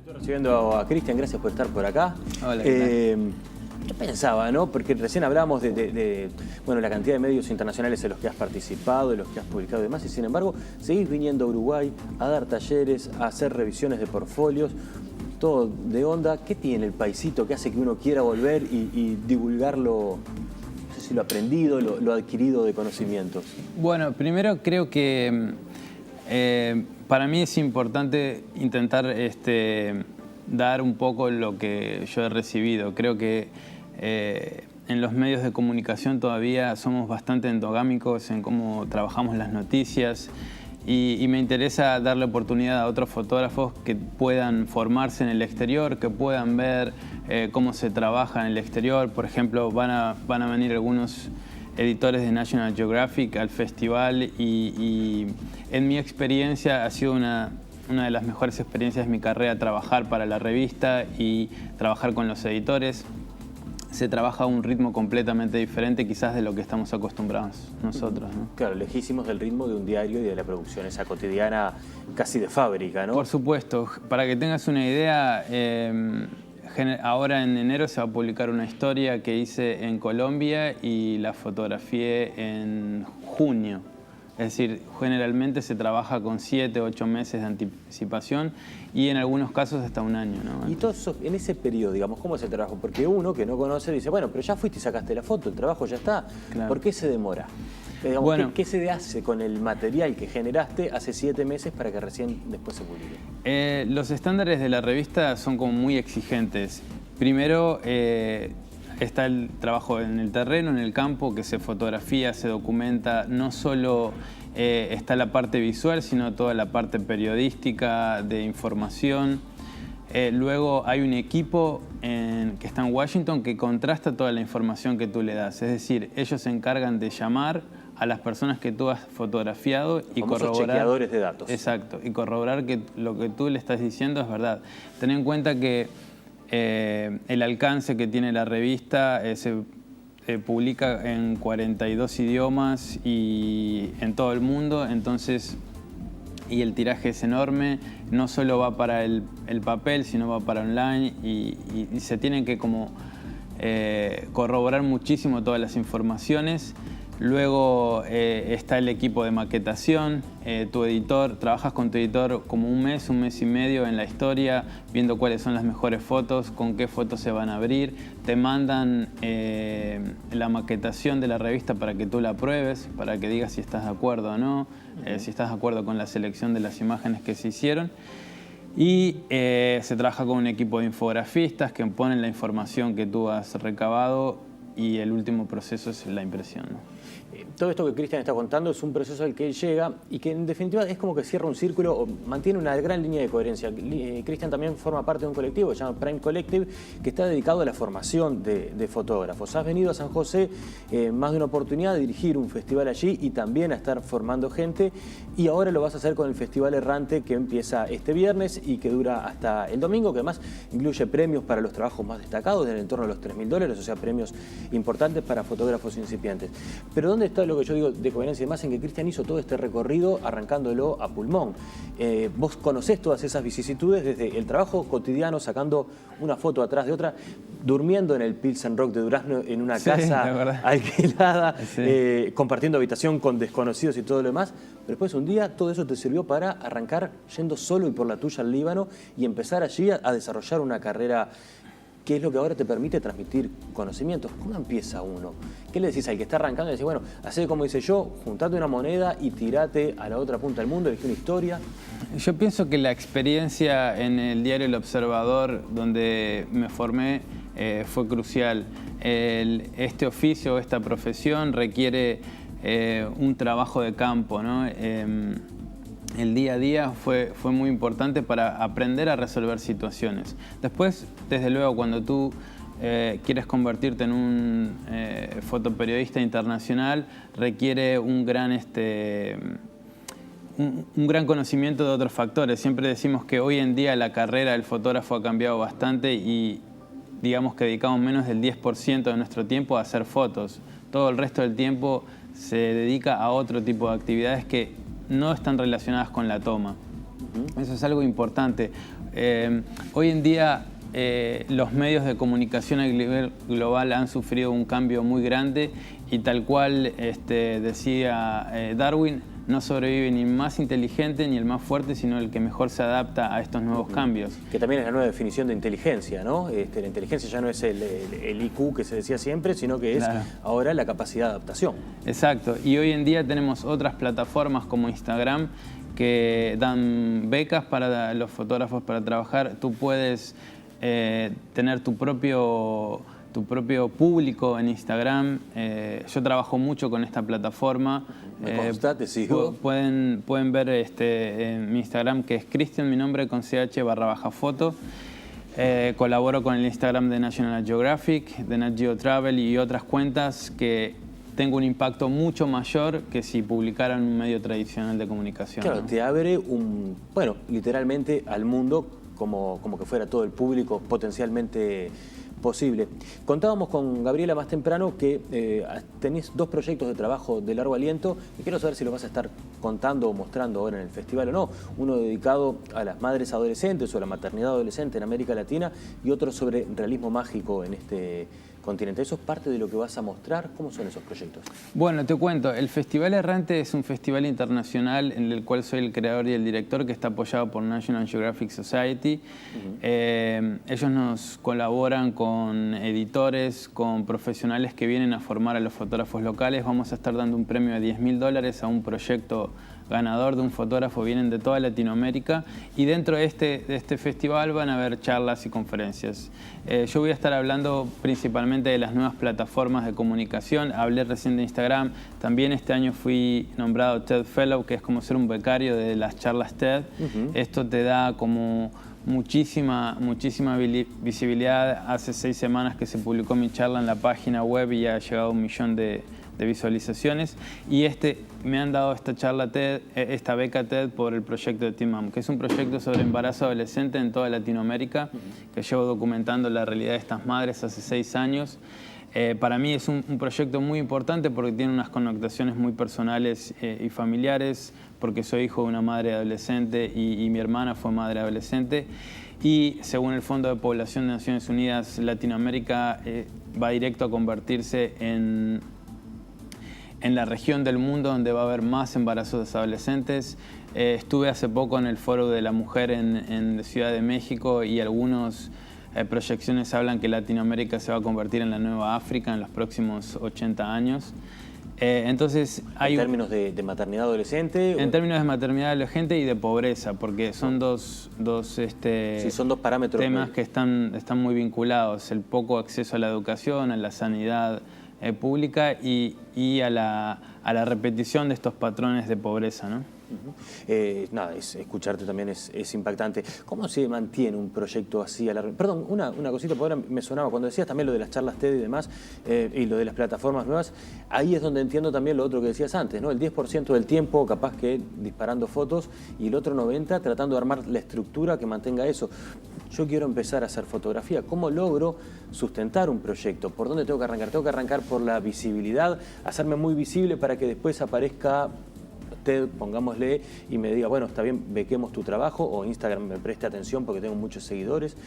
Estoy recibiendo a Cristian, gracias por estar por acá. Hola, ¿Qué pensaba, no? Porque recién hablábamos de la cantidad de medios internacionales en los que has participado, en los que has publicado y demás, y sin embargo, seguís viniendo a Uruguay a dar talleres, a hacer revisiones de portfolios, todo de onda. ¿Qué tiene el paisito que hace que uno quiera volver y divulgarlo? No sé si lo aprendido, lo adquirido de conocimientos. Bueno, primero creo que para mí es importante intentar dar un poco lo que yo he recibido. Creo que en los medios de comunicación todavía somos bastante endogámicos en cómo trabajamos las noticias y me interesa darle oportunidad a otros fotógrafos que puedan formarse en el exterior, que puedan ver cómo se trabaja en el exterior. Por ejemplo, van a venir algunos editores de National Geographic al festival y en mi experiencia ha sido una de las mejores experiencias de mi carrera trabajar para la revista y trabajar con los editores. Se trabaja a un ritmo completamente diferente quizás de lo que estamos acostumbrados nosotros, ¿no? Claro, lejísimos del ritmo de un diario y de la producción esa cotidiana casi de fábrica, ¿no? Por supuesto. Para que tengas una idea, ahora en enero se va a publicar una historia que hice en Colombia y la fotografié en junio. Es decir, generalmente se trabaja con 7 o 8 meses de anticipación y en algunos casos hasta un año, ¿no? Y todo eso, en ese periodo, digamos, ¿cómo es el trabajo? Porque uno que no conoce dice, bueno, pero ya fuiste y sacaste la foto, el trabajo ya está. Claro. ¿Por qué se demora? Digamos, bueno, ¿qué se hace con el material que generaste hace 7 meses para que recién después se publique? Los estándares de la revista son como muy exigentes. Primero, está el trabajo en el terreno, en el campo, que se fotografía, se documenta. No solo está la parte visual, sino toda la parte periodística, de información. Luego hay un equipo que está en Washington que contrasta toda la información que tú le das. Es decir, ellos se encargan de llamar a las personas que tú has fotografiado y corroborar... chequeadores de datos. Exacto, y corroborar que lo que tú le estás diciendo es verdad. Ten en cuenta que el alcance que tiene la revista se publica en 42 idiomas y en todo el mundo, entonces, y el tiraje es enorme, no solo va para el papel, sino va para online y se tienen que corroborar muchísimo todas las informaciones. Luego está el equipo de maquetación, tu editor, trabajas con tu editor como un mes y medio en la historia, viendo cuáles son las mejores fotos, con qué fotos se van a abrir, te mandan la maquetación de la revista para que tú la pruebes, para que digas si estás de acuerdo o no, si estás de acuerdo con la selección de las imágenes que se hicieron. Y se trabaja con un equipo de infografistas que ponen la información que tú has recabado y el último proceso es la impresión, ¿no? Todo esto que Cristian está contando es un proceso al que él llega y que en definitiva es como que cierra un círculo o mantiene una gran línea de coherencia. Cristian también forma parte de un colectivo que se llama Prime Collective, que está dedicado a la formación de fotógrafos. Has venido a San José más de una oportunidad de dirigir un festival allí y también a estar formando gente, y ahora lo vas a hacer con el Festival Errante, que empieza este viernes y que dura hasta el domingo, que además incluye premios para los trabajos más destacados en el entorno de los $3.000, o sea, premios importantes para fotógrafos incipientes. Pero ¿dónde está lo que yo digo de coherencia y demás? En que Cristian hizo todo este recorrido arrancándolo a pulmón. Vos conocés todas esas vicisitudes desde el trabajo cotidiano, sacando una foto atrás de otra, durmiendo en el Pilsen Rock de Durazno en una casa alquilada, sí, compartiendo habitación con desconocidos y todo lo demás. Pero después un día todo eso te sirvió para arrancar yendo solo y por la tuya al Líbano y empezar allí a desarrollar una carrera que es lo que ahora te permite transmitir conocimientos. ¿Cómo empieza uno? ¿Qué le decís al que está arrancando? Le decís, bueno, hacé como hice yo, juntate una moneda y tirate a la otra punta del mundo, elegí una historia. Yo pienso que la experiencia en el diario El Observador, donde me formé, fue crucial. Este oficio, esta profesión requiere un trabajo de campo, ¿no? El día a día fue muy importante para aprender a resolver situaciones. Después, desde luego, cuando tú quieres convertirte en un fotoperiodista internacional, requiere un gran conocimiento de otros factores. Siempre decimos que hoy en día la carrera del fotógrafo ha cambiado bastante y digamos que dedicamos menos del 10% de nuestro tiempo a hacer fotos. Todo el resto del tiempo se dedica a otro tipo de actividades que no están relacionadas con la toma. Eso es algo importante. Hoy en día los medios de comunicación a nivel global han sufrido un cambio muy grande y tal cual decía Darwin, no sobrevive ni el más inteligente ni el más fuerte, sino el que mejor se adapta a estos nuevos cambios. Que también es la nueva definición de inteligencia, ¿no? La inteligencia ya no es el IQ que se decía siempre, sino que es ahora la capacidad de adaptación. Exacto. Y hoy en día tenemos otras plataformas como Instagram que dan becas para los fotógrafos para trabajar. Tú puedes tener tu propio público en Instagram. Yo trabajo mucho con esta plataforma. Me consta, te sigo. Pueden ver en mi Instagram, que es Cristian, mi nombre con ch/foto. Colaboro con el Instagram de National Geographic, de Nat Geo Travel y otras cuentas que tengo un impacto mucho mayor que si publicara en un medio tradicional de comunicación. Claro, ¿no? te abre literalmente al mundo como que fuera todo el público potencialmente posible. Contábamos con Gabriela más temprano que tenés 2 proyectos de trabajo de largo aliento y quiero saber si lo vas a estar contando o mostrando ahora en el festival o no. Uno dedicado a las madres adolescentes o a la maternidad adolescente en América Latina y otro sobre realismo mágico en este continente. ¿Eso es parte de lo que vas a mostrar? ¿Cómo son esos proyectos? Bueno, te cuento. El Festival Errante es un festival internacional en el cual soy el creador y el director, que está apoyado por National Geographic Society. Ellos nos colaboran con editores, con profesionales que vienen a formar a los fotógrafos locales. Vamos a estar dando un premio de $10.000 a un proyecto ganador de un fotógrafo. Vienen de toda Latinoamérica y dentro de este festival van a haber charlas y conferencias. Yo voy a estar hablando principalmente de las nuevas plataformas de comunicación. Hablé recién de Instagram. También este año fui nombrado TED Fellow, que es como ser un becario de las charlas TED. Esto te da como muchísima visibilidad. Hace 6 semanas que se publicó mi charla en la página web y ya ha llegado a 1 millón de visualizaciones, y me han dado esta charla TED, esta beca TED por el proyecto de Teen Mom, que es un proyecto sobre embarazo adolescente en toda Latinoamérica, que llevo documentando la realidad de estas madres hace 6 años. Para mí es un proyecto muy importante porque tiene unas connotaciones muy personales y familiares, porque soy hijo de una madre adolescente y mi hermana fue madre adolescente. Y según el Fondo de Población de Naciones Unidas, Latinoamérica va directo a convertirse en la región del mundo donde va a haber más embarazos adolescentes. Estuve hace poco en el Foro de la Mujer en Ciudad de México y algunas proyecciones hablan que Latinoamérica se va a convertir en la nueva África en los próximos 80 años. Entonces, ¿En términos de maternidad adolescente? En términos de maternidad adolescente y de pobreza, porque son dos son 2 parámetros temas que están muy vinculados. El poco acceso a la educación, a la sanidad pública y a la repetición de estos patrones de pobreza, ¿no? Escucharte también es impactante. ¿Cómo se mantiene un proyecto así a la... Perdón, una cosita, porque ahora me sonaba, cuando decías también lo de las charlas TED y demás, y lo de las plataformas nuevas, ahí es donde entiendo también lo otro que decías antes, ¿no? El 10% del tiempo capaz que disparando fotos y el otro 90% tratando de armar la estructura que mantenga eso. Yo quiero empezar a hacer fotografía. ¿Cómo logro sustentar un proyecto? ¿Por dónde tengo que arrancar? Tengo que arrancar por la visibilidad, hacerme muy visible para que después aparezca TED, pongámosle, y me diga, bueno, está bien, bequemos tu trabajo, o Instagram me preste atención porque tengo muchos seguidores,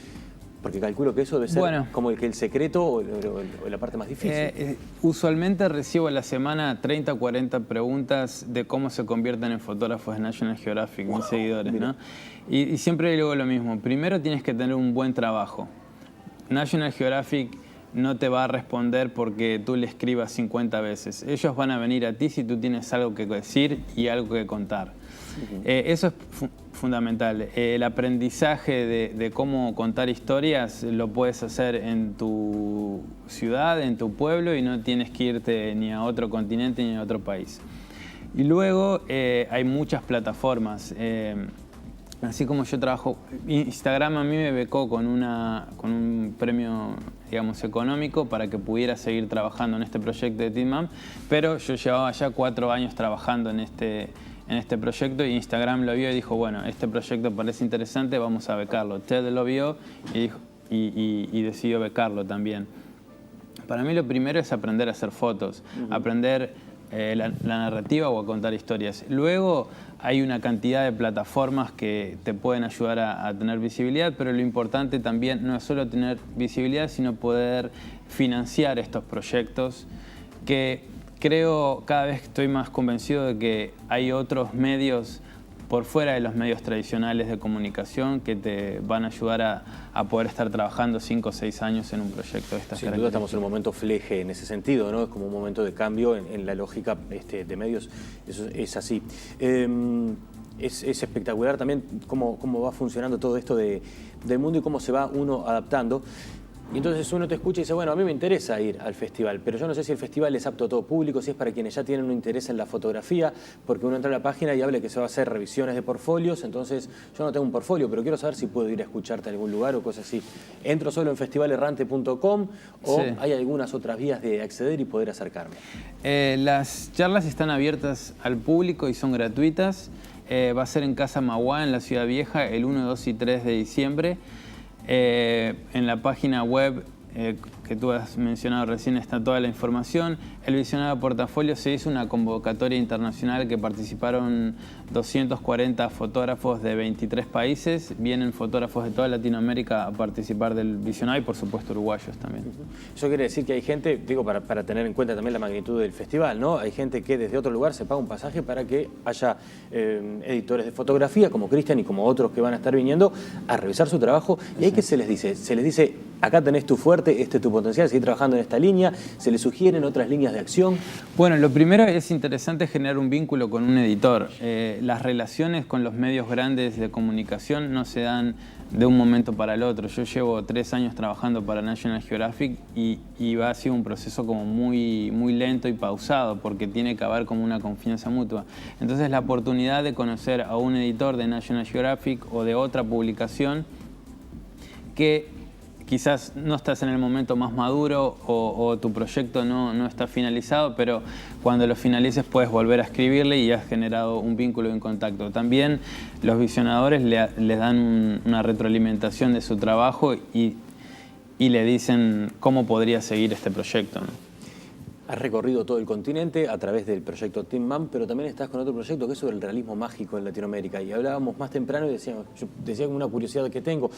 porque calculo que eso debe ser como el secreto o la parte más difícil. Usualmente recibo a la semana 30 o 40 preguntas de cómo se convierten en fotógrafos de National Geographic, mis seguidores, ¿no? Y siempre digo lo mismo, primero tienes que tener un buen trabajo. National Geographic no te va a responder porque tú le escribas 50 veces. Ellos van a venir a ti si tú tienes algo que decir y algo que contar. Eso es fundamental. El aprendizaje de cómo contar historias lo puedes hacer en tu ciudad, en tu pueblo, y no tienes que irte ni a otro continente ni a otro país. Y luego hay muchas plataformas. Así como yo trabajo, Instagram a mí me becó con un premio, digamos, económico para que pudiera seguir trabajando en este proyecto de Teen Mom, pero yo llevaba ya 4 años trabajando en este proyecto y Instagram lo vio y dijo, bueno, este proyecto parece interesante, vamos a becarlo. TED lo vio y decidió becarlo también. Para mí lo primero es aprender a hacer fotos, aprender la narrativa o a contar historias. Luego hay una cantidad de plataformas que te pueden ayudar a tener visibilidad, pero lo importante también no es solo tener visibilidad, sino poder financiar estos proyectos, que creo cada vez estoy más convencido de que hay otros medios por fuera de los medios tradicionales de comunicación que te van a ayudar a poder estar trabajando 5 o 6 años en un proyecto de estas características. Sin duda estamos en un momento fleje en ese sentido, ¿no? Es como un momento de cambio en la lógica de medios, eso es así. Es espectacular también cómo va funcionando todo esto del mundo y cómo se va uno adaptando. Y entonces uno te escucha y dice, bueno, a mí me interesa ir al festival, pero yo no sé si el festival es apto a todo público, si es para quienes ya tienen un interés en la fotografía, porque uno entra a la página y habla que se va a hacer revisiones de portfolios, entonces yo no tengo un portfolio, pero quiero saber si puedo ir a escucharte a algún lugar o cosas así. ¿Entro solo en festivalerrante.com o sí, hay algunas otras vías de acceder y poder acercarme? Las charlas están abiertas al público y son gratuitas. Va a ser en Casa Mauá, en la Ciudad Vieja, el 1, 2 y 3 de diciembre. En la página web que tú has mencionado recién está toda la información. El Visionario Portafolio se hizo una convocatoria internacional que participaron 240 fotógrafos de 23 países. Vienen fotógrafos de toda Latinoamérica a participar del Visionario y por supuesto uruguayos también. Eso quiere decir que hay gente, digo, para tener en cuenta también la magnitud del festival, ¿no? Hay gente que desde otro lugar se paga un pasaje para que haya editores de fotografía como Cristian y como otros que van a estar viniendo a revisar su trabajo. ¿Y ahí qué se les dice? Se les dice, acá tenés tu fuerte, este es tu potencial, seguir trabajando en esta línea. ¿Se les sugieren otras líneas de acción? Bueno, lo primero es interesante generar un vínculo con un editor. Las relaciones con los medios grandes de comunicación no se dan de un momento para el otro. Yo llevo 3 años trabajando para National Geographic y ha sido un proceso como muy lento y pausado porque tiene que haber como una confianza mutua. Entonces la oportunidad de conocer a un editor de National Geographic o de otra publicación que quizás no estás en el momento más maduro o tu proyecto no está finalizado, pero cuando lo finalices puedes volver a escribirle y has generado un vínculo y un contacto. También los visionadores le dan una retroalimentación de su trabajo y le dicen cómo podría seguir este proyecto, ¿no? Has recorrido todo el continente a través del proyecto Team Man, pero también estás con otro proyecto que es sobre el realismo mágico en Latinoamérica. Y hablábamos más temprano y yo decía como una curiosidad que tengo,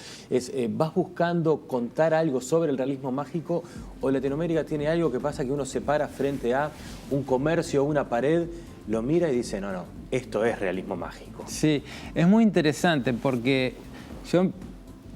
¿vas buscando contar algo sobre el realismo mágico o Latinoamérica tiene algo que pasa que uno se para frente a un comercio o una pared, lo mira y dice, no, esto es realismo mágico? Sí, es muy interesante porque yo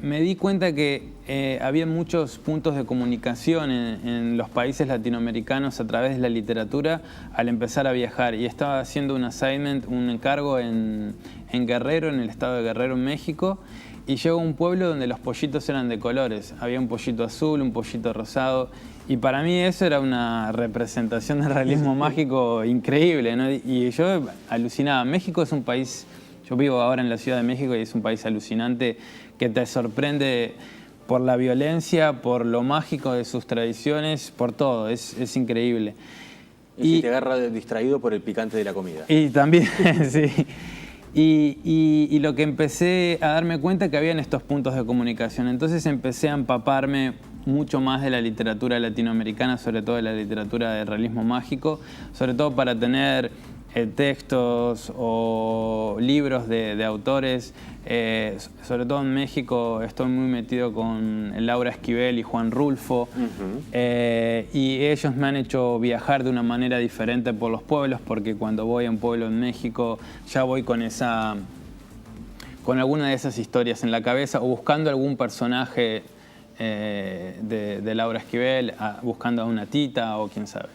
me di cuenta que había muchos puntos de comunicación en los países latinoamericanos a través de la literatura al empezar a viajar. Y estaba haciendo un assignment, un encargo en Guerrero, en el estado de Guerrero, en México, y llego a un pueblo donde los pollitos eran de colores. Había un pollito azul, un pollito rosado, y para mí eso era una representación del realismo mágico increíble, ¿no? Y yo alucinaba. México es un país, yo vivo ahora en la Ciudad de México y es un país alucinante que te sorprende por la violencia, por lo mágico de sus tradiciones, por todo, es increíble. Y te agarra distraído por el picante de la comida. Y también, sí. Y lo que empecé a darme cuenta que habían estos puntos de comunicación. Entonces empecé a empaparme mucho más de la literatura latinoamericana, sobre todo de la literatura de realismo mágico, sobre todo para tener textos o libros de autores. Sobre todo en México estoy muy metido con Laura Esquivel y Juan Rulfo. Y ellos me han hecho viajar de una manera diferente por los pueblos, porque cuando voy a un pueblo en México ya voy con alguna de esas historias en la cabeza o buscando algún personaje de Laura Esquivel, buscando a una tita o quién sabe.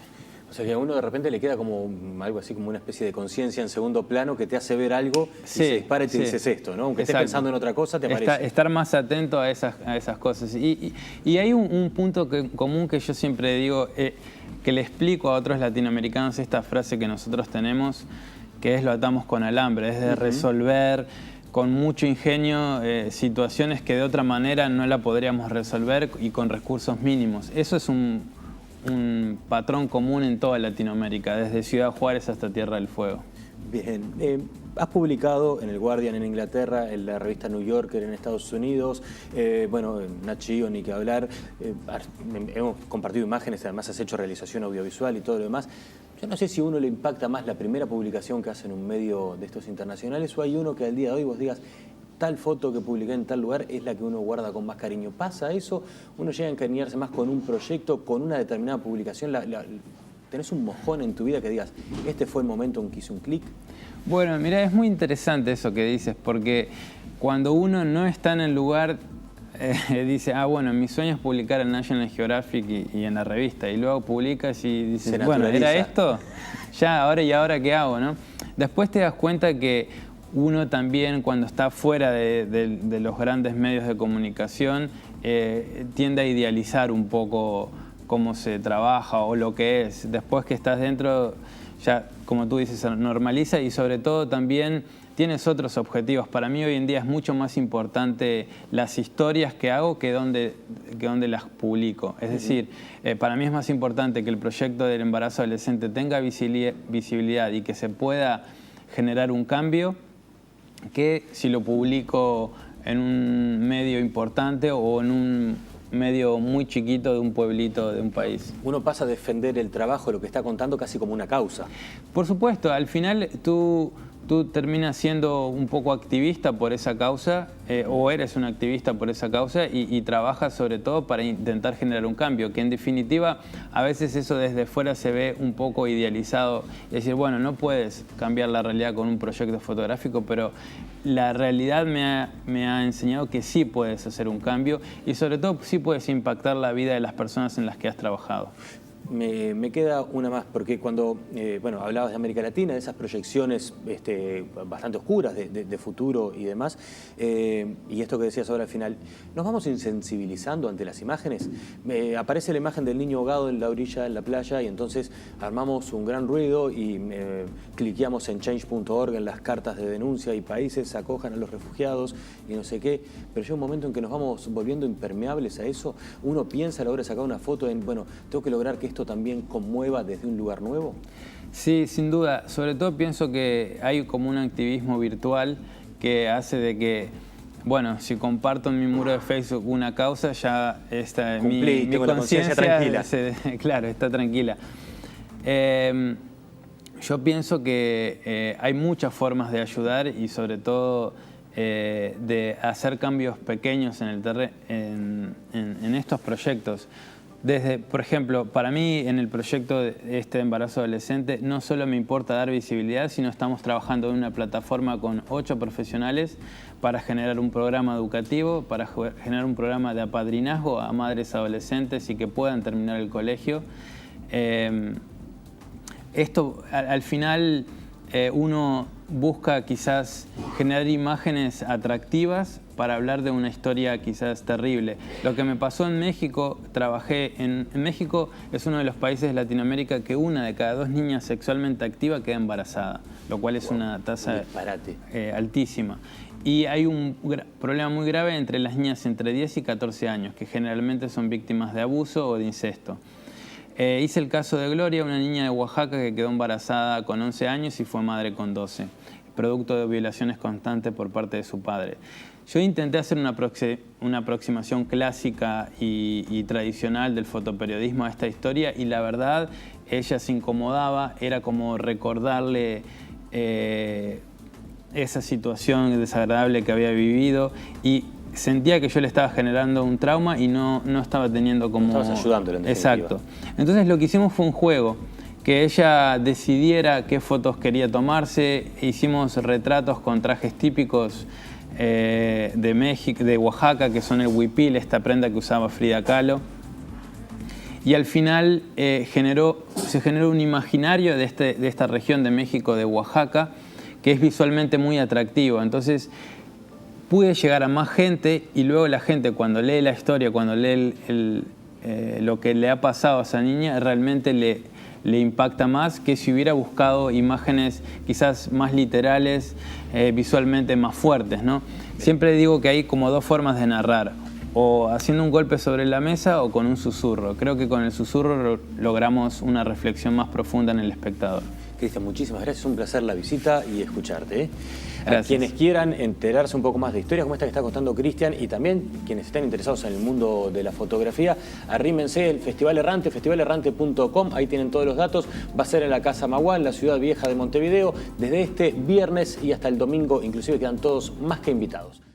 O sea que a uno de repente le queda como algo así como una especie de conciencia en segundo plano que te hace ver algo y se dispara y te dices esto, ¿no? Aunque estés pensando en otra cosa, te aparece. Estar más atento a esas cosas. Y hay un punto común que yo siempre digo, que le explico a otros latinoamericanos esta frase que nosotros tenemos, que es lo atamos con alambre, es de resolver con mucho ingenio situaciones que de otra manera no la podríamos resolver y con recursos mínimos. Eso es un patrón común en toda Latinoamérica, desde Ciudad Juárez hasta Tierra del Fuego. Bien, has publicado en el Guardian en Inglaterra, en la revista New Yorker en Estados Unidos, bueno, en Nat Geo ni que hablar, hemos compartido imágenes, además has hecho realización audiovisual y todo lo demás. Yo no sé si a uno le impacta más la primera publicación que hace en un medio de estos internacionales o hay uno que al día de hoy vos digas, tal foto que publiqué en tal lugar es la que uno guarda con más cariño. ¿Pasa eso? ¿Uno llega a encariñarse más con un proyecto, con una determinada publicación? ¿Tenés un mojón en tu vida que digas, este fue el momento en que hice un clic? Bueno, mira, es muy interesante eso que dices, porque cuando uno no está en el lugar, dice, bueno, mi sueño es publicar en National Geographic y en la revista, y luego publicas y dices, bueno, ¿era esto? Ya, ahora qué hago, ¿no? Después te das cuenta que uno también, cuando está fuera de los grandes medios de comunicación, tiende a idealizar un poco cómo se trabaja o lo que es. Después que estás dentro, ya, como tú dices, se normaliza y sobre todo también tienes otros objetivos. Para mí hoy en día es mucho más importante las historias que hago que dónde las publico. Es decir, para mí es más importante que el proyecto del embarazo adolescente tenga visibilidad y que se pueda generar un cambio que si lo publico en un medio importante o en un medio muy chiquito de un pueblito de un país. Uno pasa a defender el trabajo, lo que está contando, casi como una causa. Por supuesto, al final tú terminas siendo un poco activista por esa causa o eres un activista por esa causa y trabajas sobre todo para intentar generar un cambio, que en definitiva a veces eso desde fuera se ve un poco idealizado. Es decir, bueno, no puedes cambiar la realidad con un proyecto fotográfico, pero la realidad me ha enseñado que sí puedes hacer un cambio y sobre todo sí puedes impactar la vida de las personas en las que has trabajado. Me queda una más, porque cuando hablabas de América Latina, de esas proyecciones bastante oscuras de futuro y demás, y esto que decías ahora al final, ¿nos vamos insensibilizando ante las imágenes? Aparece la imagen del niño ahogado en la orilla, en la playa, y entonces armamos un gran ruido y cliqueamos en change.org, en las cartas de denuncia y países acojan a los refugiados y no sé qué, pero llega un momento en que nos vamos volviendo impermeables a eso. Uno piensa a la hora de sacar una foto en, bueno, tengo que lograr que esto también conmueva desde un lugar nuevo. Sí, sin duda. Sobre todo pienso que hay como un activismo virtual que hace de que, bueno, si comparto en mi muro de Facebook una causa, ya está mi conciencia tranquila. Claro, está tranquila. Yo pienso que hay muchas formas de ayudar y sobre todo de hacer cambios pequeños en estos proyectos. Desde, por ejemplo, para mí en el proyecto de este embarazo adolescente no solo me importa dar visibilidad, sino estamos trabajando en una plataforma con 8 profesionales para generar un programa educativo, para generar un programa de apadrinazgo a madres adolescentes y que puedan terminar el colegio. Esto al final uno busca quizás generar imágenes atractivas para hablar de una historia quizás terrible. Lo que me pasó en México, trabajé en México, es uno de los países de Latinoamérica que 1 de cada 2 niñas sexualmente activa queda embarazada, lo cual es una tasa altísima. Y hay un problema muy grave entre las niñas entre 10 y 14 años, que generalmente son víctimas de abuso o de incesto. Hice el caso de Gloria, una niña de Oaxaca que quedó embarazada con 11 años y fue madre con 12, producto de violaciones constantes por parte de su padre. Yo intenté hacer una aproximación clásica y tradicional del fotoperiodismo a esta historia y la verdad, ella se incomodaba, era como recordarle esa situación desagradable que había vivido y sentía que yo le estaba generando un trauma y no estaba teniendo como... Estabas ayudándole en definitiva. Exacto. Entonces lo que hicimos fue un juego, que ella decidiera qué fotos quería tomarse, hicimos retratos con trajes típicos de México, de Oaxaca, que son el huipil, esta prenda que usaba Frida Kahlo. Y al final se generó un imaginario de esta región de México, de Oaxaca, que es visualmente muy atractivo. Entonces pude llegar a más gente y luego la gente cuando lee la historia, cuando lee lo que le ha pasado a esa niña, realmente le impacta más que si hubiera buscado imágenes quizás más literales, visualmente más fuertes, ¿no? Siempre digo que hay como 2 formas de narrar, o haciendo un golpe sobre la mesa o con un susurro. Creo que con el susurro logramos una reflexión más profunda en el espectador. Cristian, muchísimas gracias, un placer la visita y escucharte. Gracias. Quienes quieran enterarse un poco más de historias como esta que está contando Cristian, y también quienes estén interesados en el mundo de la fotografía, arrímense el Festival Errante, festivalerrante.com, ahí tienen todos los datos. Va a ser en la Casa Maguán, la ciudad vieja de Montevideo, desde este viernes y hasta el domingo, inclusive quedan todos más que invitados.